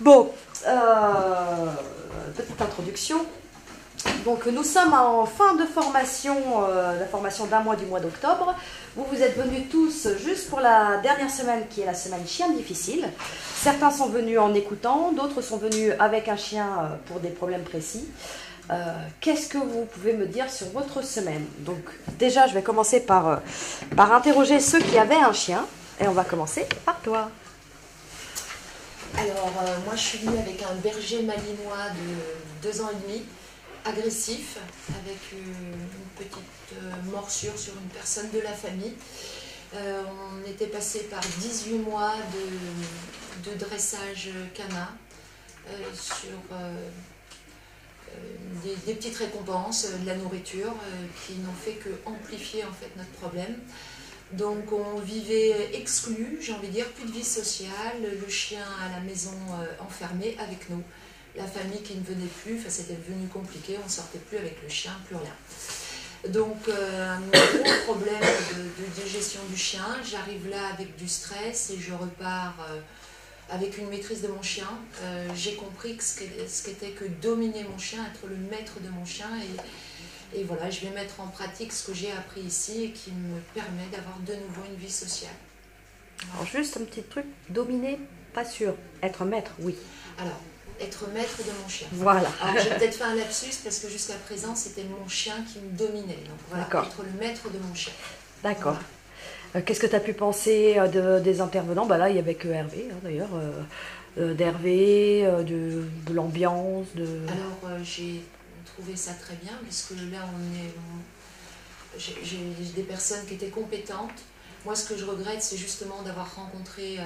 Bon, petite introduction. Donc nous sommes en fin de formation, la formation d'un mois du mois d'octobre. Vous êtes venus tous juste pour la dernière semaine qui est la semaine chien difficile. Certains sont venus en écoutant, d'autres sont venus avec un chien pour des problèmes précis. Qu'est-ce que vous pouvez me dire sur votre semaine? Donc déjà je vais commencer par interroger ceux qui avaient un chien et on va commencer par toi. Alors moi je suis venue avec un berger malinois de 2 ans et demi, agressif, avec une petite morsure sur une personne de la famille. On était passé par 18 mois de dressage canin sur des petites récompenses, de la nourriture qui n'ont fait que amplifier en fait notre problème. Donc on vivait exclus, j'ai envie de dire, plus de vie sociale, le chien à la maison enfermé avec nous. La famille qui ne venait plus, enfin, c'était devenu compliqué, on ne sortait plus avec le chien, plus rien. Donc un gros problème de digestion du chien, j'arrive là avec du stress et je repars avec une maîtrise de mon chien. J'ai compris que ce qu'était que dominer mon chien, être le maître de mon chien et voilà, je vais mettre en pratique ce que j'ai appris ici et qui me permet d'avoir de nouveau une vie sociale. Alors juste un petit truc, dominer, pas sûr, être maître, oui. Alors, être maître de mon chien. Voilà. Alors j'ai peut-être fait un lapsus parce que jusqu'à présent c'était mon chien qui me dominait. Donc voilà, être le maître de mon chien. D'accord. Voilà. Qu'est-ce que tu as pu penser des intervenants? Bah là il n'y avait que Hervé hein, d'ailleurs. D'Hervé, de l'ambiance. Alors j'ai trouvé ça très bien puisque là j'ai des personnes qui étaient compétentes. Moi ce que je regrette c'est justement d'avoir rencontré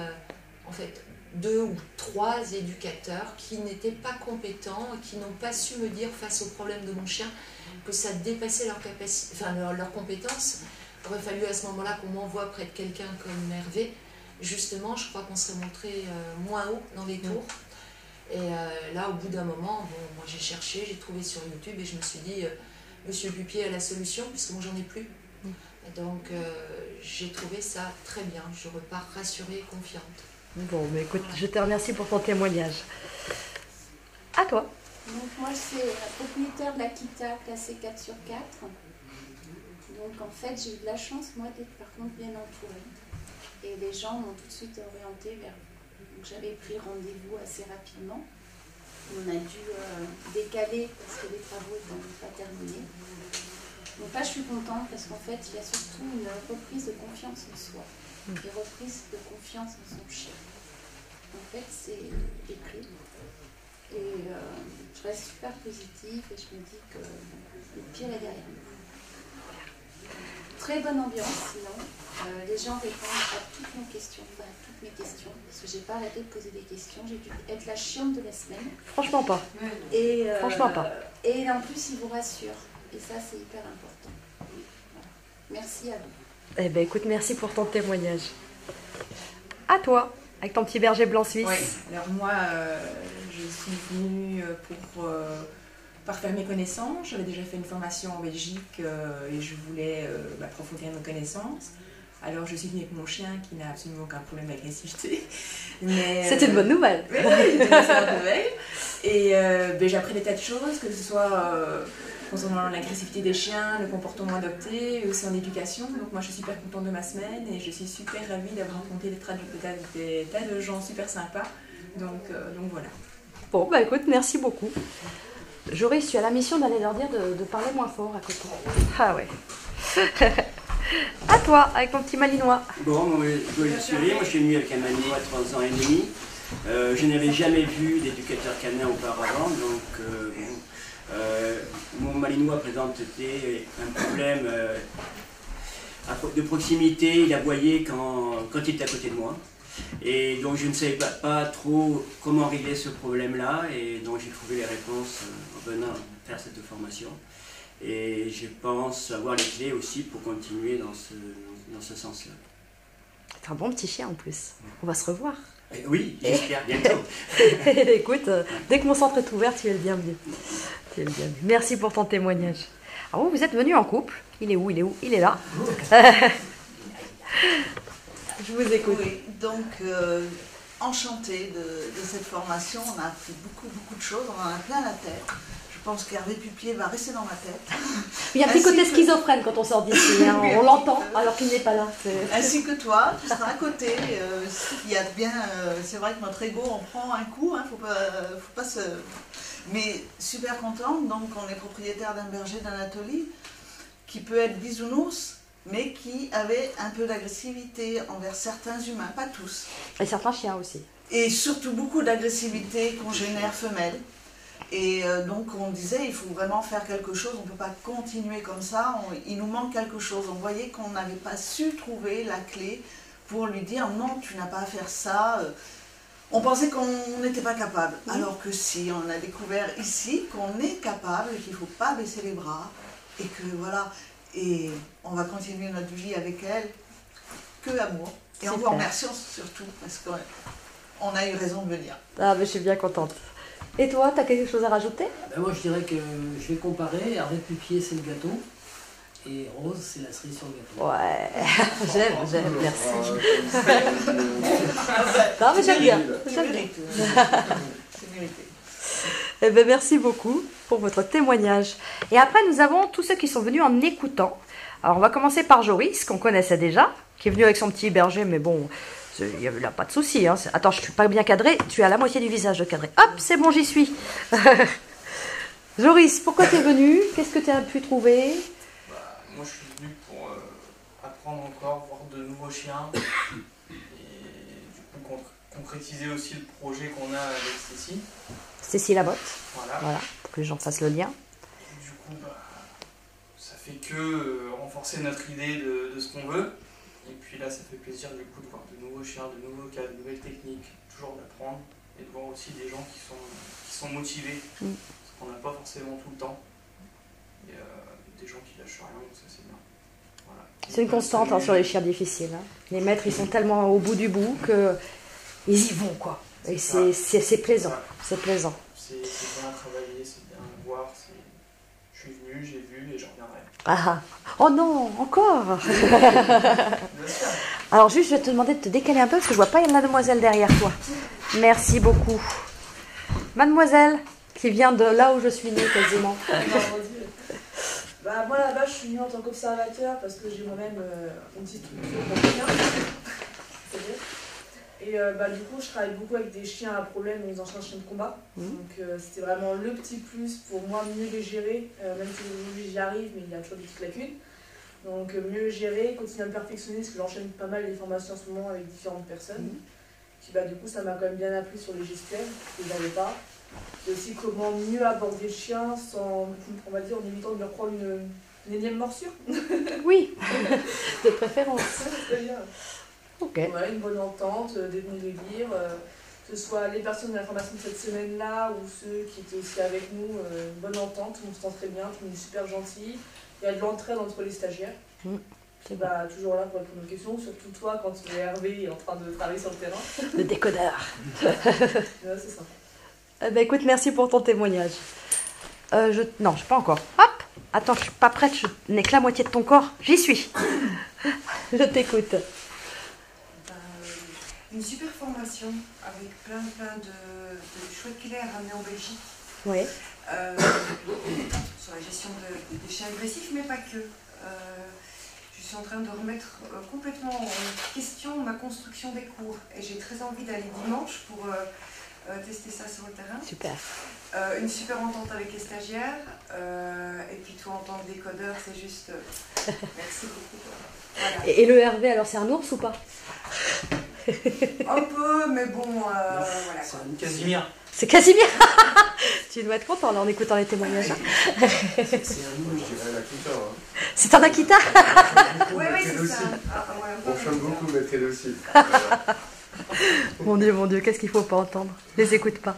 en fait 2 ou 3 éducateurs qui n'étaient pas compétents et qui n'ont pas su me dire face au problème de mon chien que ça dépassait leur capacité, enfin leur compétence. Il aurait fallu à ce moment-là qu'on m'envoie près de quelqu'un comme Hervé. Justement, je crois qu'on serait montré moins haut dans les tours. Et là, au bout d'un moment, bon, moi j'ai cherché, j'ai trouvé sur YouTube et je me suis dit, Monsieur Pupier a la solution puisque moi j'en ai plus. Et donc j'ai trouvé ça très bien. Je repars rassurée et confiante. Bon, mais écoute, je te remercie pour ton témoignage. À toi. Donc moi, c'est la propriétaire de l'Akita classée 4/4. Donc en fait, j'ai eu de la chance, moi, d'être par contre bien entourée. Et les gens m'ont tout de suite orientée vers vous. Donc j'avais pris rendez-vous assez rapidement. On a dû décaler parce que les travaux n'étaient pas terminés. Donc là, je suis contente parce qu'en fait, il y a surtout une reprise de confiance en soi. Une reprise de confiance en son chien. En fait, c'est les clés. Et je reste super positive et je me dis que le pire est derrière nous. Très bonne ambiance, sinon. Les gens répondent à toutes mes questions, parce que j'ai pas arrêté de poser des questions. J'ai dû être la chiante de la semaine. Franchement pas. Et, franchement pas. Et en plus, ils vous rassurent. Et ça, c'est hyper important. Voilà. Merci à vous. Eh bien, écoute, merci pour ton témoignage. À toi, avec ton petit berger blanc suisse. Oui, alors moi, je suis venue pour parfaire mes connaissances. J'avais déjà fait une formation en Belgique et je voulais approfondir mes connaissances. Alors, je suis venue avec mon chien qui n'a absolument aucun problème d'agressivité. C'est une bonne nouvelle. Oui, c'est une bonne nouvelle. Et j'ai appris des tas de choses, que ce soit concernant l'agressivité des chiens, le comportement adopté, et aussi en éducation. Donc moi je suis super contente de ma semaine et je suis super ravie d'avoir rencontré des tas de gens super sympas. Donc voilà. Bon bah écoute, merci beaucoup. Joris, tu as la mission d'aller leur dire de parler moins fort à côté. Ah ouais. À toi, avec ton petit malinois. Bon, moi je suis venu avec un malinois de 3 ans et demi. Je n'avais jamais vu d'éducateur canin auparavant, donc mon malinois présentait un problème de proximité, il aboyait quand il était à côté de moi. Et donc je ne savais pas trop comment régler ce problème-là, et donc j'ai trouvé les réponses en venant faire cette formation. Et je pense avoir les clés aussi pour continuer dans ce sens-là. C'est un bon petit chien en plus. On va se revoir. Oui, j'espère bientôt. Écoute, dès que mon centre est ouvert, tu es le bienvenu. Merci pour ton témoignage. Alors vous êtes venu en couple. Il est où? Il est là. Je vous écoute. Oui, donc enchantée de cette formation. On a appris beaucoup de choses, on en a plein la tête. Je pense qu'Hervé Pupier va rester dans ma tête. Il y a un petit côté schizophrène quand on sort d'ici, hein. On l'entend alors qu'il n'est pas là. Ainsi que toi, tu seras à côté. Il y a bien, c'est vrai que notre ego en prend un coup, hein, faut pas se... Mais super contente, donc on est propriétaire d'un berger d'Anatolie qui peut être bisounours, mais qui avait un peu d'agressivité envers certains humains, pas tous. Et certains chiens aussi. Et surtout beaucoup d'agressivité congénère femelle. Et donc on disait, il faut vraiment faire quelque chose, on ne peut pas continuer comme ça, il nous manque quelque chose. On voyait qu'on n'avait pas su trouver la clé pour lui dire, non, tu n'as pas à faire ça. On pensait qu'on n'était pas capable, alors que si, on a découvert ici qu'on est capable, qu'il ne faut pas baisser les bras, et que voilà, et on va continuer notre vie avec elle, que amour. Et on vous remercie surtout, parce qu'on a eu raison de venir. Ah, mais je suis bien contente. Et toi, tu as quelque chose à rajouter? Moi, je dirais que je vais comparer. Hervé Pupier, c'est le gâteau. Et Rose, c'est la cerise sur le gâteau. Ouais, j'aime, merci. Non, mais j'aime bien. C'est mérité. Eh bien, merci beaucoup pour votre témoignage. Et après, nous avons tous ceux qui sont venus en écoutant. Alors, on va commencer par Joris, qu'on connaissait déjà, qui est venu avec son petit berger, mais bon, il n'y a pas de souci. Hein. Attends, je ne suis pas bien cadrée, tu as la moitié du visage de cadré. Hop, c'est bon, j'y suis. Joris, pourquoi tu es venu? Qu'est-ce que tu as pu trouver? Moi, je suis venu pour apprendre encore, voir de nouveaux chiens et du coup concrétiser aussi le projet qu'on a avec Stécie. Stécie Lamotte. Voilà, pour que les gens fassent le lien. Et du coup, ça fait que renforcer notre idée de ce qu'on veut. Et puis là, ça fait plaisir du coup de voir de nouveaux chiens, de nouveaux cas, de nouvelles techniques, toujours d'apprendre et de voir aussi des gens qui sont motivés, parce qu'on n'a pas forcément tout le temps. Et des gens qui lâchent rien, donc ça c'est bien. Voilà. C'est une constante sur les chiens difficiles. Hein. Les maîtres, ils sont tellement au bout du bout qu'ils y vont, quoi. Et c'est plaisant. C'est plaisant. C'est bien à travailler, c'est bien à voir. Je suis venu, j'ai vu et j'en reviendrai. Ah, oh non, encore. Alors juste, je vais te demander de te décaler un peu parce que je vois pas une mademoiselle derrière toi. Merci beaucoup. Mademoiselle, qui vient de là où je suis née quasiment. Moi là-bas, je suis venue en tant qu'observateur parce que j'ai moi-même une petite structure pour chiens. Et du coup, je travaille beaucoup avec des chiens à problème, donc des anciens chiens de combat. Donc c'était vraiment le petit plus pour moi, mieux les gérer, même si aujourd'hui j'y arrive, mais il y a toujours des petites lacunes. Donc mieux gérer, continuer à me perfectionner, parce que j'enchaîne pas mal les formations en ce moment avec différentes personnes. Puis du coup, ça m'a quand même bien appris sur les gestuels, que je n'avais pas. Et aussi comment mieux aborder le chien sans, on va dire, en évitant de lui reprendre une énième morsure. Oui, de préférence. C'est très bien. Ok. Ouais, une bonne entente, des bons délires, que ce soit les personnes de la formation de cette semaine-là ou ceux qui étaient aussi avec nous, une bonne entente, on se sent très bien, tout le monde est super gentil, il y a de l'entraide entre les stagiaires. C'est toujours là pour répondre aux questions, surtout toi quand Hervé est en train de travailler sur le terrain. Le décodeur. Ouais, c'est ça. Écoute, merci pour ton témoignage. Non, je suis pas encore. Hop, attends, je suis pas prête, je n'ai que la moitié de ton corps. J'y suis. Je t'écoute. Une super formation avec plein de chouettes clairs ramenés en Belgique. Oui. Sur la gestion des chiens agressifs, mais pas que. Je suis en train de remettre complètement en question ma construction des cours. Et j'ai très envie d'aller dimanche pour tester ça sur le terrain. Super. Une super entente avec les stagiaires. Et puis toi en tant que décodeur, c'est juste... merci beaucoup. Voilà. Et le Hervé, alors c'est un ours ou pas? Un peu, mais bon, voilà. C'est Casimir. C'est Casimir. Tu dois être content là, en écoutant les témoignages. C'est un ours, je dirais un Akita. Hein. C'est un Akita. Oui, c'est ça. On chante beaucoup, mais très docile. Mon Dieu, qu'est-ce qu'il faut pas entendre. Je les écoute pas.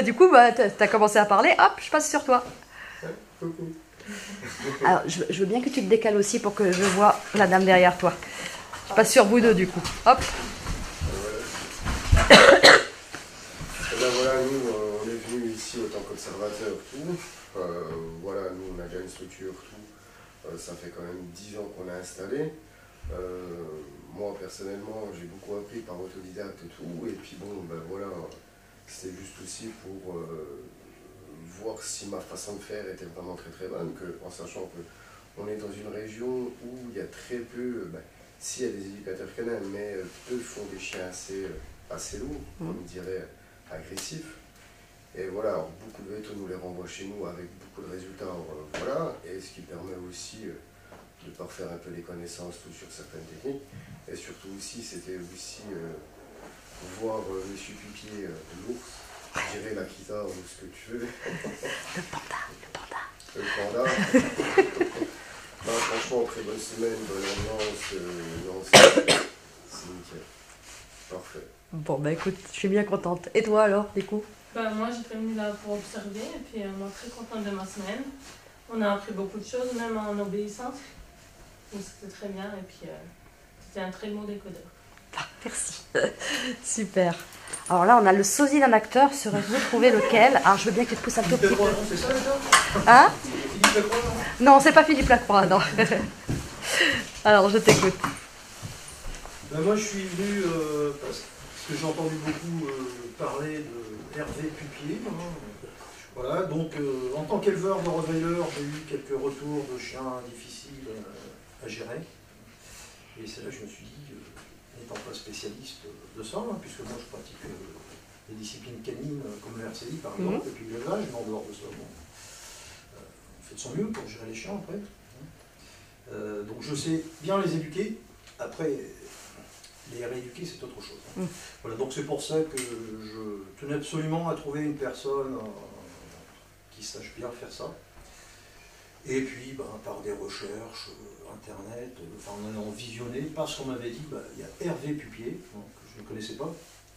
Du coup, tu as commencé à parler, hop, je passe sur toi. Coucou. Alors, je veux bien que tu te décales aussi pour que je vois la dame derrière toi. Je passe sur vous deux du coup. Hop. Voilà, nous, on est venus ici en tant qu'observateur, tout. Voilà, nous, on a déjà une structure, tout. Ça fait quand même 10 ans qu'on l'a installée. Moi personnellement j'ai beaucoup appris par autodidacte et tout, et puis bon ben voilà, c'était juste aussi pour voir si ma façon de faire était vraiment très très bonne, en sachant qu'on est dans une région où il y a très peu, s'il y a des éducateurs canins, mais peu font des chiens assez lourds, on dirait agressifs. Et voilà, alors, beaucoup de vétos nous les renvoient chez nous avec beaucoup de résultats, voilà, et ce qui permet aussi de parfaire un peu les connaissances sur certaines techniques. Et surtout aussi, c'était aussi voir Monsieur Pupier, l'ours, je dirais l'Akita ou ce que tu veux. Le panda. Le panda. Franchement, très bonne semaine, bonne ambiance, c'est nickel. Parfait. Bon, bah écoute, je suis bien contente. Et toi alors, du coup? Moi, j'étais venue là pour observer, et puis moi, très contente de ma semaine. On a appris beaucoup de choses, même en obéissance. Donc c'était très bien, et puis c'était un très bon décodeur. Ah, merci. Super. Alors là, on a le sosie d'un acteur. Saurez-vous trouver lequel? Alors, je veux bien que tu te pousses un tout petit peu. C'est ça, déjà? Hein? Philippe Lacroix, non? Non, c'est pas Philippe Lacroix, non. Alors, je t'écoute. Moi, je suis venu parce que j'ai entendu beaucoup parler de Hervé Pupier. Voilà, donc en tant qu'éleveur de Rottweiler, j'ai eu quelques retours de chiens difficiles à gérer. Et c'est là que je me suis dit, n'étant pas spécialiste de ça, puisque moi je pratique des disciplines canines comme le RCI par exemple, et puis l'élevage, mais en dehors de ça, on fait de son mieux pour gérer les chiens après. Donc je sais bien les éduquer, après les rééduquer c'est autre chose. Voilà, donc c'est pour ça que je tenais absolument à trouver une personne qui sache bien faire ça. Et puis, par des recherches, internet, en allant visionner, parce qu'on m'avait dit, il y a Hervé Pupier, donc je ne connaissais pas.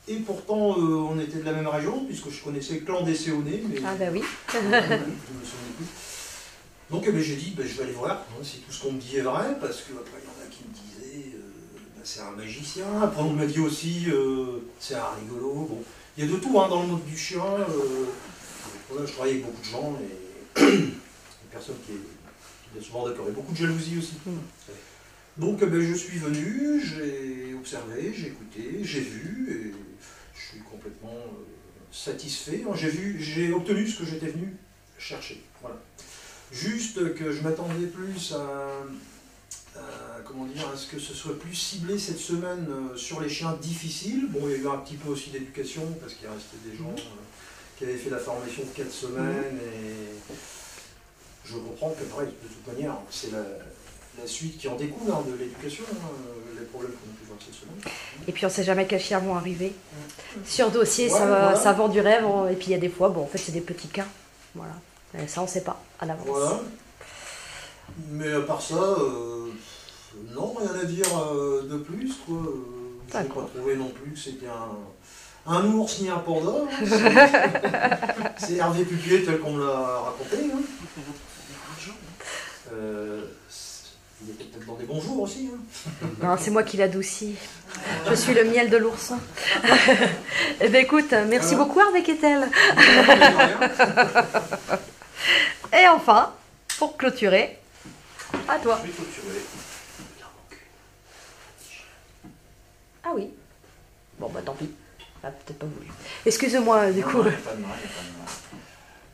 Et pourtant, on était de la même région, puisque je connaissais Clan des Séonais, mais ah bah oui. je ne me souvenais plus. Donc j'ai dit, je vais aller voir si tout ce qu'on me dit est vrai, parce qu'après il y en a qui me disaient, c'est un magicien. Après on m'a dit aussi, c'est un rigolo. Bon, il y a de tout dans le monde du chien. Voilà, je travaille avec beaucoup de gens, et une personne qui est souvent d'accord, et beaucoup de jalousie aussi. Donc je suis venu, j'ai observé, j'ai écouté, j'ai vu, et je suis complètement satisfait. J'ai obtenu ce que j'étais venu chercher. Voilà. Juste que je m'attendais plus à ce que ce soit plus ciblé cette semaine sur les chiens difficiles. Bon, il y a eu un petit peu aussi d'éducation, parce qu'il restait des gens qui avaient fait la formation de 4 semaines, et je comprends que pareil, de toute manière, c'est la suite qui en découle de l'éducation, les problèmes qu'on a pu voir cette semaine. Et puis on ne sait jamais quels chiens vont arriver. Sur dossier, ça vend du rêve, et puis il y a des fois, en fait c'est des petits cas. Voilà. Et ça on ne sait pas à l'avance. Voilà. Mais à part ça, non, rien à dire de plus, quoi. Je n'ai pas trouvé non plus que c'était un ours ni un panda. C'est Hervé Pupier tel qu'on me l'a raconté. Il était peut-être dans des bons jours aussi. Non, c'est moi qui l'adoucis. Je suis le miel de l'ourson. Eh bien écoute, merci beaucoup Hervé Kettel. Et enfin, pour clôturer, à toi. Je vais clôturer. Ah oui. Bon tant pis. Ah, peut-être pas voulu. Excuse-moi du coup. Il n'y a pas de mal.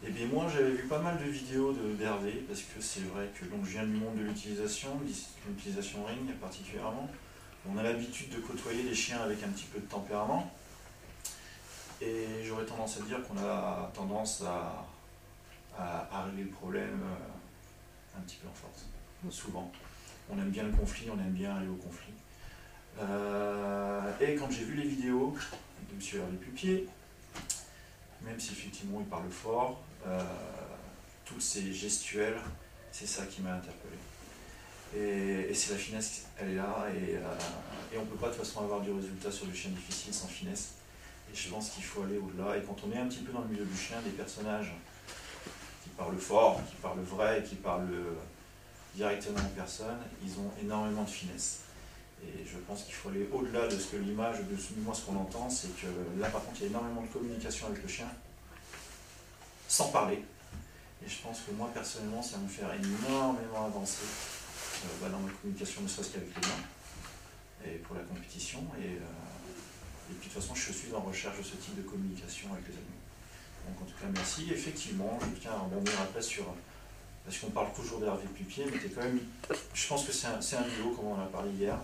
Et bien moi j'avais vu pas mal de vidéos d'Hervé, parce que c'est vrai que je viens du monde de l'utilisation ring particulièrement. On a l'habitude de côtoyer les chiens avec un petit peu de tempérament. Et j'aurais tendance à dire qu'on a tendance à régler le problème un petit peu en force, souvent. On aime bien le conflit, on aime bien aller au conflit. Et quand j'ai vu les vidéos de M. Hervé Pupier, même si effectivement il parle fort, toutes ces gestuelles, c'est ça qui m'a interpellé. Et c'est la finesse, elle est là, et on ne peut pas de toute façon avoir du résultat sur du chien difficile sans finesse. Et je pense qu'il faut aller au-delà. Et quand on est un petit peu dans le milieu du chien, des personnages qui parlent fort, qui parlent vrai, qui parlent directement aux personnes, ils ont énormément de finesse. Et je pense qu'il faut aller au-delà de ce que l'image, de moi ce qu'on entend, c'est que là par contre il y a énormément de communication avec le chien, sans parler. Et je pense que moi personnellement ça va me faire énormément avancer dans ma communication, ne serait-ce qu'avec les mains. et pour la compétition. Et puis de toute façon, je suis en recherche de ce type de communication avec les animaux. Donc en tout cas, merci. Effectivement, je tiens à rebondir après sur... Parce qu'on parle toujours d'Hervé Pupier, mais quand même, je pense que c'est un duo, comme on en a parlé hier.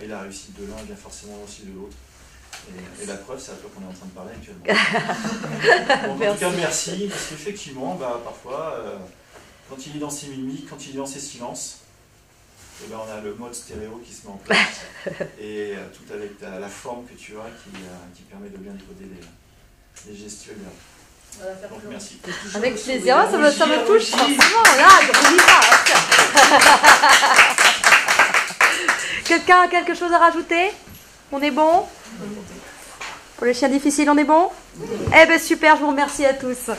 Et la réussite de l'un vient forcément aussi de l'autre. Et la preuve, c'est à toi qu'on est en train de parler actuellement. Donc, en tout cas, merci, parce qu'effectivement, parfois, quand il est dans ses mimiques, quand il est dans ses silences, et on a le mode stéréo qui se met en place. Et tout avec la forme que tu as qui permet de bien décoder les gestuels. Donc, merci. Avec plaisir, ça me touche forcément. Là, quelqu'un a quelque chose à rajouter? On est bon? Pour les chiens difficiles, on est bon? Eh bien super, je vous remercie à tous.